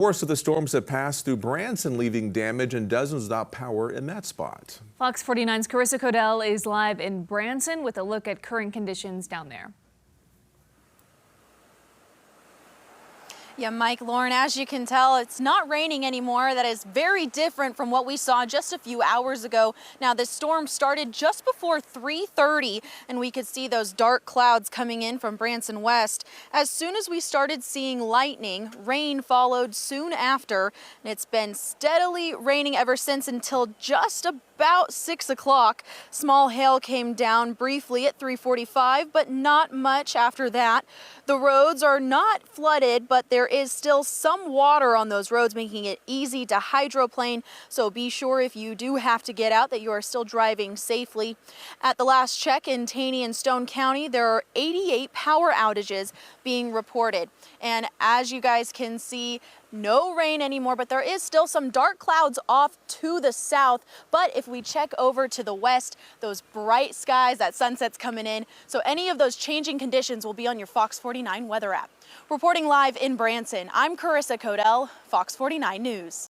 Worst of the storms have passed through Branson, leaving damage and dozens without power in that spot. Fox 49's Carissa Codell is live in Branson with a look at current conditions down there. Yeah, Mike, Lauren, as you can tell, it's not raining anymore. That is very different from what we saw just a few hours ago. Now, this storm started just before 3:30, and we could see those dark clouds coming in from Branson West. As soon as we started seeing lightning, rain followed soon after, and it's been steadily raining ever since until just about 6 o'clock. Small hail came down briefly at 3:45, but not much after that. The roads are not flooded, but there is still some water on those roads, making it easy to hydroplane. So be sure if you do have to get out that you are still driving safely. At the last check in Taney and Stone County, there are 88 power outages being reported. And as you guys can see, no rain anymore, but there is still some dark clouds off to the south. But if we check over to the west, those bright skies, that sunset's coming in. So any of those changing conditions will be on your Fox 49 weather app. Reporting live in Branson, I'm Carissa Codell, Fox 49 News.